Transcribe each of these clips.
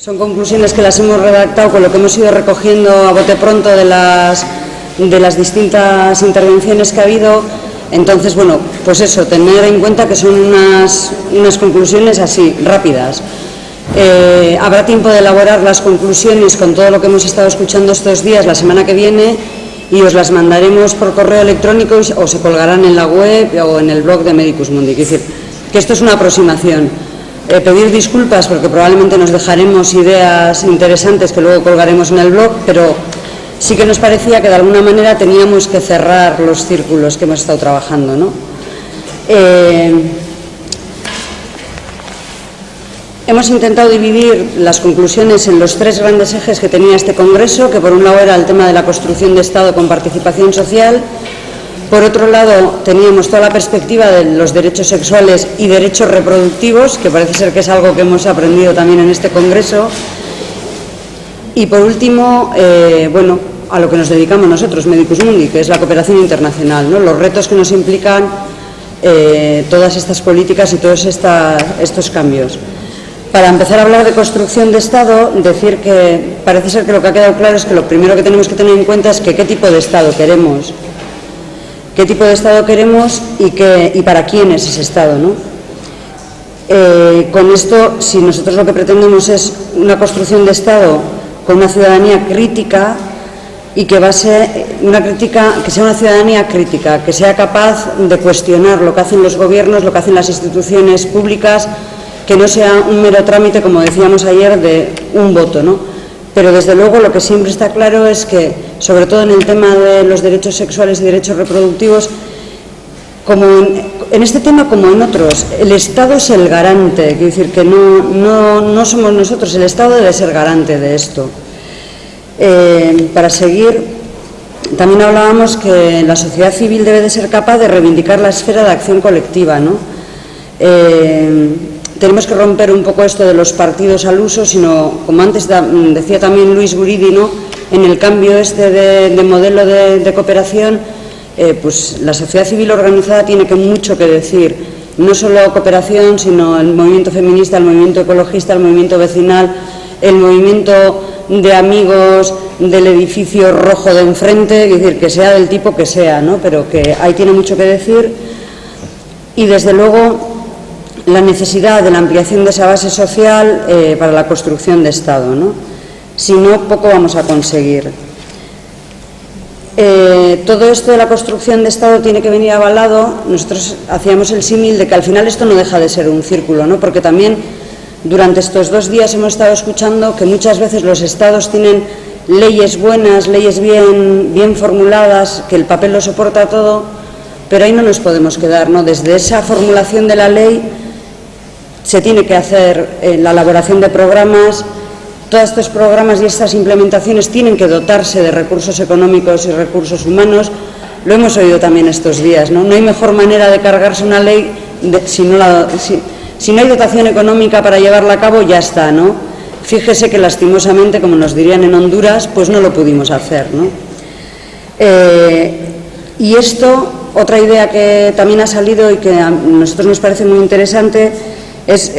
Son conclusiones que las hemos redactado con lo que hemos ido recogiendo a bote pronto de las distintas intervenciones que ha habido. Entonces, bueno, pues eso, tener en cuenta que son unas conclusiones así, rápidas. Habrá tiempo de elaborar las conclusiones con todo lo que hemos estado escuchando estos días la semana que viene y os las mandaremos por correo electrónico o se colgarán en la web o en el blog de Medicus Mundi. Es decir, que esto es una aproximación. Pedir disculpas porque probablemente nos dejaremos ideas interesantes que luego colgaremos en el blog, pero sí que nos parecía que de alguna manera teníamos que cerrar los círculos que hemos estado trabajando, ¿no? Hemos intentado dividir las conclusiones en los tres grandes ejes que tenía este Congreso, que por un lado era el tema de la construcción de Estado con participación social. Por otro lado, teníamos toda la perspectiva de los derechos sexuales y derechos reproductivos, que parece ser que es algo que hemos aprendido también en este Congreso. Y por último, bueno, a lo que nos dedicamos nosotros, Medicus Mundi, que es la cooperación internacional, ¿no? Los retos que nos implican todas estas políticas y todos estos cambios. Para empezar a hablar de construcción de Estado, decir que parece ser que lo que ha quedado claro es que lo primero que tenemos que tener en cuenta es que qué tipo de Estado queremos. ¿Qué tipo de Estado queremos y para quién es ese Estado, ¿no? Con esto, si nosotros lo que pretendemos es una construcción de Estado con una ciudadanía crítica y que sea una ciudadanía crítica, que sea capaz de cuestionar lo que hacen los gobiernos, lo que hacen las instituciones públicas, que no sea un mero trámite, como decíamos ayer, de un voto, ¿no? Pero desde luego lo que siempre está claro es que, sobre todo en el tema de los derechos sexuales y derechos reproductivos, como en este tema como en otros, el Estado es el garante, quiero decir que no somos nosotros, el Estado debe ser garante de esto. Para seguir, también hablábamos que la sociedad civil debe de ser capaz de reivindicar la esfera de acción colectiva, ¿no? Tenemos que romper un poco esto de los partidos al uso, sino, como antes decía también Luis Guridi, ¿no? En el cambio este de modelo de cooperación, pues la sociedad civil organizada tiene mucho que decir, no solo cooperación, sino el movimiento feminista, el movimiento ecologista, el movimiento vecinal, el movimiento de amigos del edificio rojo de enfrente, es decir, que sea del tipo que sea, ¿no? Pero que ahí tiene mucho que decir. Y desde luego la necesidad de la ampliación de esa base social para la construcción de Estado, ¿no? Si no, poco vamos a conseguir. Todo esto de la construcción de Estado tiene que venir avalado. Nosotros hacíamos el símil de que al final esto no deja de ser un círculo, ¿no? Porque también durante estos 2 días hemos estado escuchando que muchas veces los Estados tienen leyes buenas, leyes bien formuladas, que el papel lo soporta todo, pero ahí no nos podemos quedar, ¿no? Desde esa formulación de la ley se tiene que hacer la elaboración de programas. Todos estos programas y estas implementaciones tienen que dotarse de recursos económicos y recursos humanos. Lo hemos oído también estos días, ¿no? No hay mejor manera de cargarse una ley si no hay dotación económica para llevarla a cabo, ya está, ¿no? Fíjese que lastimosamente, como nos dirían en Honduras, pues no lo pudimos hacer, ¿no? Y esto, otra idea que también ha salido y que a nosotros nos parece muy interesante, es,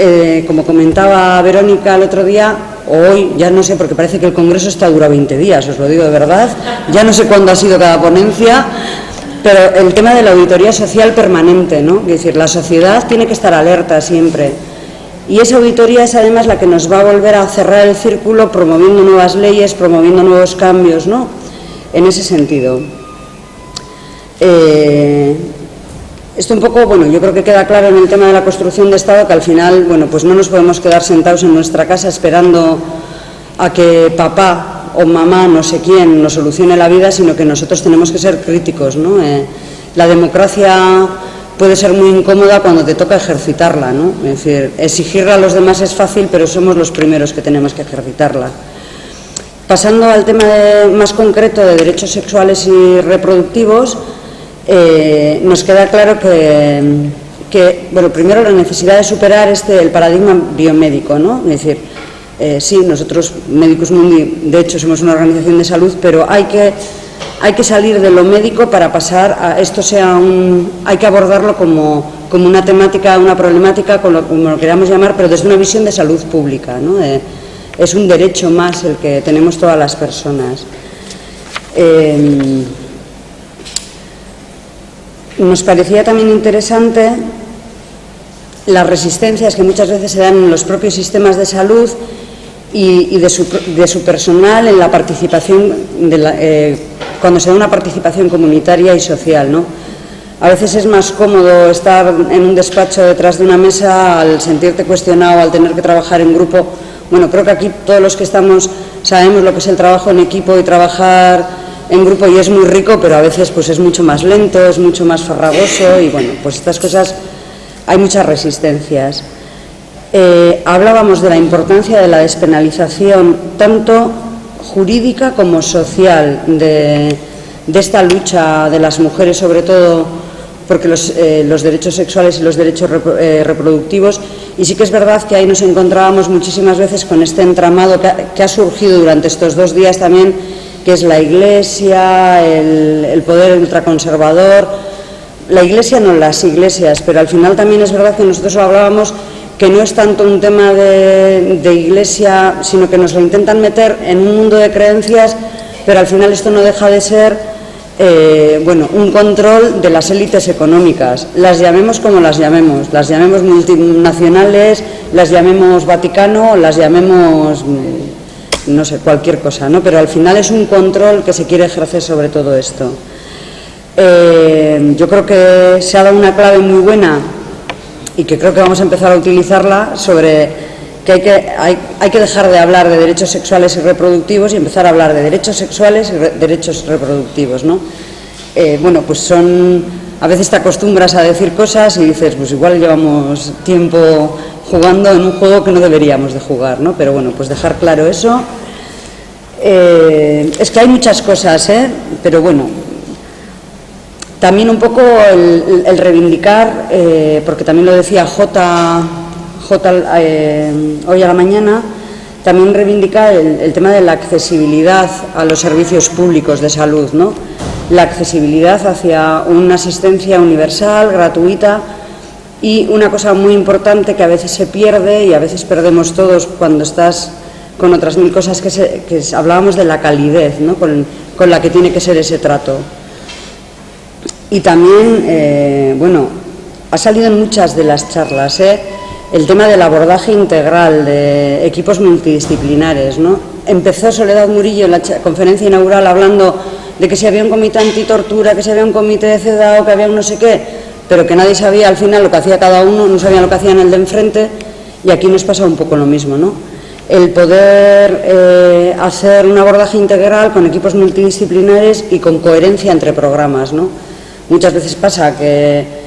como comentaba Verónica el otro día, o hoy, ya no sé, porque parece que el Congreso está dura 20 días, os lo digo de verdad, ya no sé cuándo ha sido cada ponencia, pero el tema de la auditoría social permanente, ¿no? Es decir, la sociedad tiene que estar alerta siempre, y esa auditoría es además la que nos va a volver a cerrar el círculo promoviendo nuevas leyes, promoviendo nuevos cambios, ¿no? En ese sentido. Esto un poco, bueno, yo creo que queda claro en el tema de la construcción de Estado que al final, bueno, pues no nos podemos quedar sentados en nuestra casa esperando a que papá o mamá, no sé quién, nos solucione la vida, sino que nosotros tenemos que ser críticos, ¿no? La democracia puede ser muy incómoda cuando te toca ejercitarla, ¿no? Es decir, exigirla a los demás es fácil, pero somos los primeros que tenemos que ejercitarla. Pasando al tema más concreto de derechos sexuales y reproductivos, nos queda claro que, bueno, primero la necesidad de superar el paradigma biomédico, ¿no? Es decir, sí, nosotros, Medicus Mundi, de hecho somos una organización de salud, pero hay que salir de lo médico para pasar a esto hay que abordarlo como una temática, una problemática, como lo queramos llamar, pero desde una visión de salud pública, ¿no? es un derecho más el que tenemos todas las personas. Nos parecía también interesante las resistencias que muchas veces se dan en los propios sistemas de salud y de su personal en la participación, cuando se da una participación comunitaria y social, ¿no? A veces es más cómodo estar en un despacho detrás de una mesa al sentirte cuestionado, al tener que trabajar en grupo. Bueno, creo que aquí todos los que estamos sabemos lo que es el trabajo en equipo y trabajar en grupo, y es muy rico, pero a veces pues es mucho más lento, es mucho más farragoso, y bueno, pues estas cosas hay muchas resistencias. Hablábamos de la importancia de la despenalización tanto jurídica como social de esta lucha de las mujeres, sobre todo porque los derechos sexuales y los derechos reproductivos, y sí que es verdad que ahí nos encontrábamos muchísimas veces con este entramado que ha surgido durante estos 2 días también, que es la Iglesia, el poder ultraconservador, la Iglesia no, las iglesias, pero al final también es verdad que nosotros hablábamos que no es tanto un tema de Iglesia, sino que nos lo intentan meter en un mundo de creencias, pero al final esto no deja de ser un control de las élites económicas, las llamemos como las llamemos multinacionales, las llamemos Vaticano, las llamemos no sé, cualquier cosa, ¿no? Pero al final es un control que se quiere ejercer sobre todo esto. Yo creo que se ha dado una clave muy buena y que creo que vamos a empezar a utilizarla sobre que hay que dejar de hablar de derechos sexuales y reproductivos y empezar a hablar de derechos sexuales y derechos reproductivos, ¿no? Pues a veces te acostumbras a decir cosas y dices, pues igual llevamos tiempo jugando en un juego que no deberíamos de jugar, ¿no? Pero bueno, pues dejar claro eso. Es que hay muchas cosas, pero bueno, también un poco el reivindicar, porque también lo decía Jota hoy a la mañana, también reivindicar el tema de la accesibilidad a los servicios públicos de salud, ¿no? La accesibilidad hacia una asistencia universal, gratuita, y una cosa muy importante que a veces se pierde y a veces perdemos todos cuando estás con otras 1000 cosas, que hablábamos de la calidez, ¿no? con la que tiene que ser ese trato. Y también, ha salido en muchas de las charlas, el tema del abordaje integral de equipos multidisciplinares, ¿no? Empezó Soledad Murillo en la conferencia inaugural hablando de que si había un comité antitortura, que si había un comité de CEDAW, que había un no sé qué, pero que nadie sabía al final lo que hacía cada uno, no sabían lo que hacían el de enfrente, y aquí nos pasa un poco lo mismo, ¿no? El poder hacer un abordaje integral con equipos multidisciplinares y con coherencia entre programas, ¿no? Muchas veces pasa que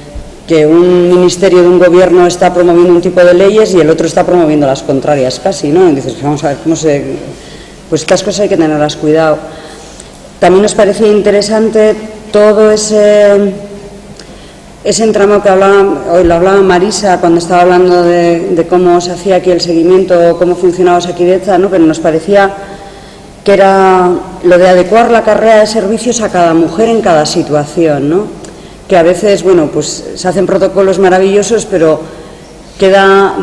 un ministerio de un gobierno está promoviendo un tipo de leyes y el otro está promoviendo las contrarias casi, ¿no? Y dices, vamos a ver cómo se... Pues estas cosas hay que tenerlas cuidado. También nos parecía interesante todo ese entramado que hoy lo hablaba Marisa cuando estaba hablando de cómo se hacía aquí el seguimiento, cómo funcionaba Osakidetza, ¿no? Pero nos parecía que era lo de adecuar la carrera de servicios a cada mujer en cada situación, ¿no? Que a veces, pues se hacen protocolos maravillosos, pero queda,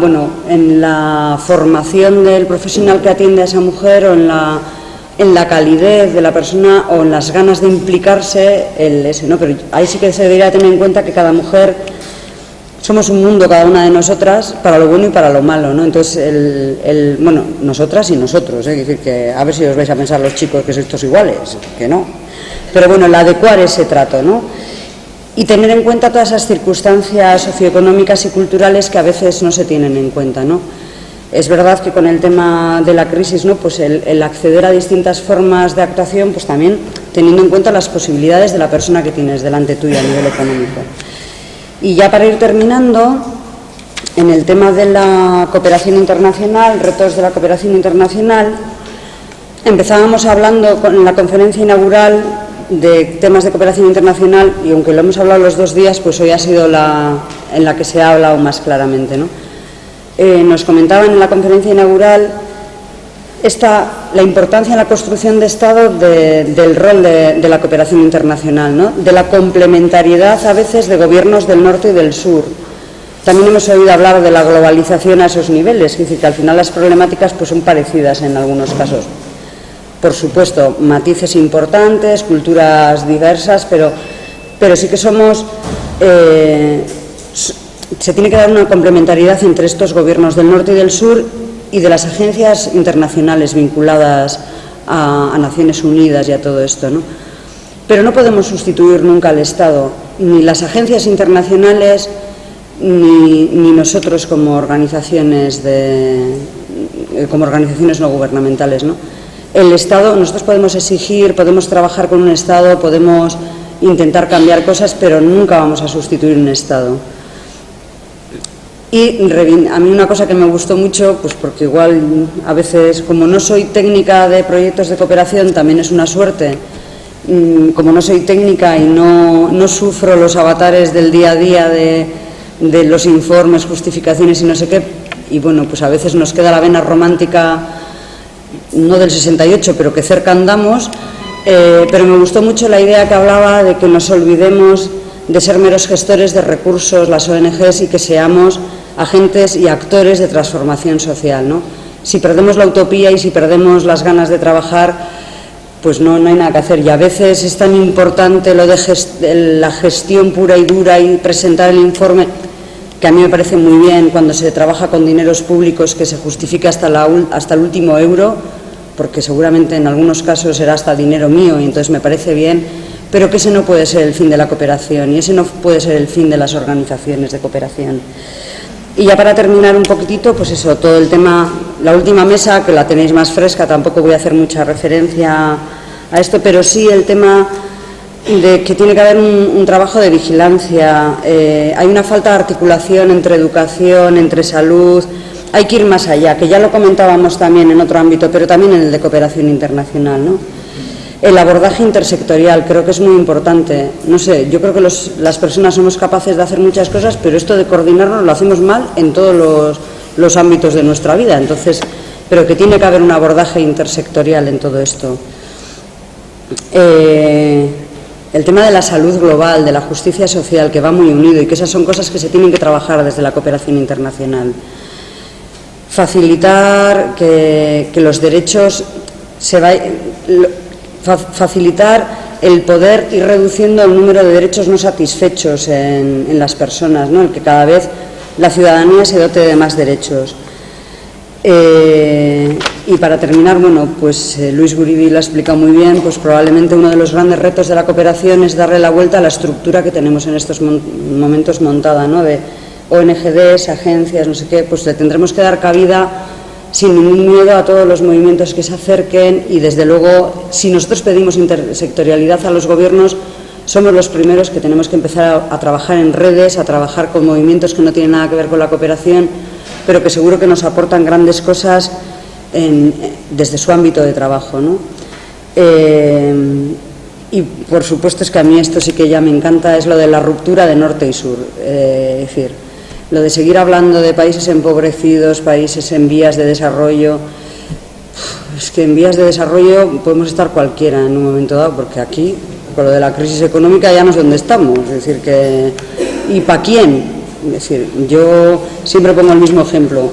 en la formación del profesional que atiende a esa mujer o en la calidez de la persona o en las ganas de implicarse ¿no? Pero ahí sí que se debería tener en cuenta que cada mujer somos un mundo, cada una de nosotras, para lo bueno y para lo malo, ¿no? Entonces, nosotras y nosotros, es decir, que a ver si os vais a pensar los chicos que sois todos iguales, que no. Pero el adecuar ese trato, ¿no? Y tener en cuenta todas esas circunstancias socioeconómicas y culturales que a veces no se tienen en cuenta, ¿no? Es verdad que con el tema de la crisis, ¿no? Pues el acceder a distintas formas de actuación, pues también teniendo en cuenta las posibilidades de la persona que tienes delante tuya a nivel económico. Y ya para ir terminando, en el tema de la cooperación internacional, retos de la cooperación internacional, empezábamos hablando en la conferencia inaugural de temas de cooperación internacional, y aunque lo hemos hablado los 2 días, pues hoy ha sido en la que se ha hablado más claramente, ¿no? Nos comentaban en la conferencia inaugural la importancia en la construcción de Estado del rol de la cooperación internacional, ¿no? De la complementariedad a veces de gobiernos del norte y del sur, También hemos oído hablar de la globalización a esos niveles, es decir, que al final las problemáticas pues, son parecidas en algunos casos. Por supuesto, matices importantes, culturas diversas, pero sí que somos... se tiene que dar una complementariedad entre estos gobiernos del norte y del sur y de las agencias internacionales vinculadas a Naciones Unidas y a todo esto, ¿no? Pero no podemos sustituir nunca al Estado, ni las agencias internacionales ni nosotros como organizaciones no gubernamentales, ¿no? El Estado, nosotros podemos exigir, podemos trabajar con un Estado, podemos intentar cambiar cosas, pero nunca vamos a sustituir un Estado. Y a mí una cosa que me gustó mucho, pues porque igual a veces, como no soy técnica de proyectos de cooperación, también es una suerte, como no soy técnica y no sufro los avatares del día a día de los informes, justificaciones y no sé qué, y bueno, pues a veces nos queda la vena romántica, no del 68, pero que cerca andamos, pero me gustó mucho la idea que hablaba de que nos olvidemos de ser meros gestores de recursos, las ONGs, y que seamos agentes y actores de transformación social, ¿no? Si perdemos la utopía y si perdemos las ganas de trabajar, pues no hay nada que hacer. Y a veces es tan importante lo de la gestión pura y dura y presentar el informe, que a mí me parece muy bien cuando se trabaja con dineros públicos, que se justifique hasta el último euro, porque seguramente en algunos casos será hasta dinero mío y entonces me parece bien, pero que ese no puede ser el fin de la cooperación y ese no puede ser el fin de las organizaciones de cooperación. Y ya para terminar un poquitito, pues eso, todo el tema, la última mesa, que la tenéis más fresca, tampoco voy a hacer mucha referencia a esto, pero sí el tema de que tiene que haber un trabajo de vigilancia, hay una falta de articulación entre educación, entre salud, hay que ir más allá, que ya lo comentábamos también en otro ámbito, pero también en el de cooperación internacional, ¿no? El abordaje intersectorial creo que es muy importante. No sé, yo creo que las personas somos capaces de hacer muchas cosas, pero esto de coordinarnos lo hacemos mal en todos los ámbitos de nuestra vida. Entonces, pero que tiene que haber un abordaje intersectorial en todo esto. El tema de la salud global, de la justicia social, que va muy unido y que esas son cosas que se tienen que trabajar desde la cooperación internacional. Facilitar que los derechos facilitar el poder ir reduciendo el número de derechos no satisfechos en las personas, ¿no? El que cada vez la ciudadanía se dote de más derechos. Y para terminar, bueno, pues Luis Guridi lo ha explicado muy bien, pues probablemente uno de los grandes retos de la cooperación es darle la vuelta a la estructura que tenemos en estos momentos montada, ¿no? De ONGs, agencias, no sé qué, pues le tendremos que dar cabida sin ningún miedo a todos los movimientos que se acerquen y, desde luego, si nosotros pedimos intersectorialidad a los gobiernos, somos los primeros que tenemos que empezar a trabajar en redes, a trabajar con movimientos que no tienen nada que ver con la cooperación, pero que seguro que nos aportan grandes cosas desde su ámbito de trabajo, ¿no? Y, por supuesto, es que a mí esto sí que ya me encanta, es lo de la ruptura de norte y sur, es decir, lo de seguir hablando de países empobrecidos, países en vías de desarrollo. Es que en vías de desarrollo podemos estar cualquiera en un momento dado, porque aquí, con lo de la crisis económica, ya no es donde estamos. Es decir, ¿y para quién? Es decir, yo siempre pongo el mismo ejemplo.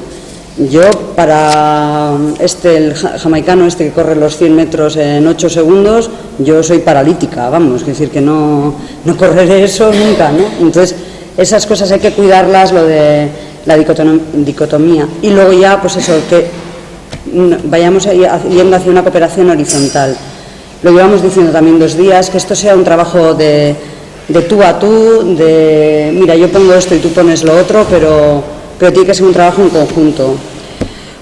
Yo, para el jamaicano que corre los 100 metros en 8 segundos, yo soy paralítica, vamos, es decir, que no correré eso nunca, ¿no? Entonces, esas cosas hay que cuidarlas, lo de la dicotomía. Y luego ya, pues eso, que vayamos yendo hacia una cooperación horizontal. Lo llevamos diciendo también 2 días, que esto sea un trabajo de tú a tú, de mira, yo pongo esto y tú pones lo otro, pero tiene que ser un trabajo en conjunto.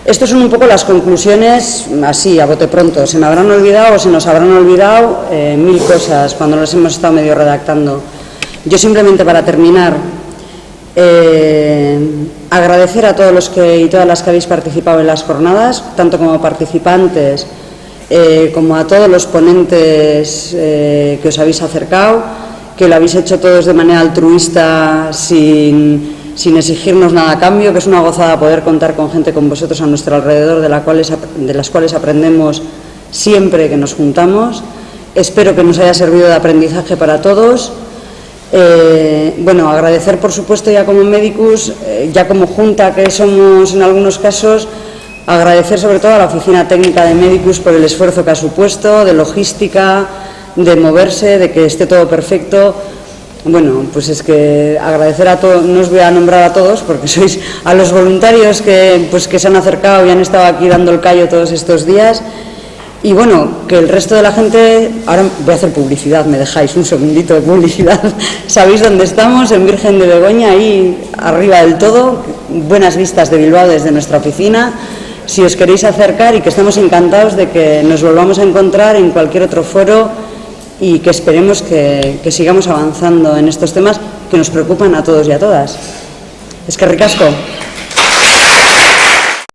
Estas son un poco las conclusiones, así, a bote pronto. Se me habrán olvidado o se nos habrán olvidado 1000 cosas cuando las hemos estado medio redactando. Yo simplemente, para terminar, agradecer a todos los y todas las que habéis participado en las jornadas, tanto como participantes como a todos los ponentes que os habéis acercado, que lo habéis hecho todos de manera altruista, sin exigirnos nada a cambio, que es una gozada poder contar con gente con vosotros a nuestro alrededor, de las cuales aprendemos siempre que nos juntamos. Espero que nos haya servido de aprendizaje para todos. Bueno, agradecer por supuesto ya como médicos, ya como junta que somos en algunos casos, agradecer sobre todo a la Oficina Técnica de Médicos por el esfuerzo que ha supuesto, de logística, de moverse, de que esté todo perfecto. Bueno, pues es que agradecer a todos, no os voy a nombrar a todos porque sois a los voluntarios que se han acercado y han estado aquí dando el callo todos estos días. Y bueno, que el resto de la gente, ahora voy a hacer publicidad, me dejáis un segundito de publicidad. Sabéis dónde estamos, en Virgen de Begoña, ahí arriba del todo, buenas vistas de Bilbao desde nuestra oficina. Si os queréis acercar, y que estamos encantados de que nos volvamos a encontrar en cualquier otro foro y que esperemos que sigamos avanzando en estos temas que nos preocupan a todos y a todas. Es que ricasco.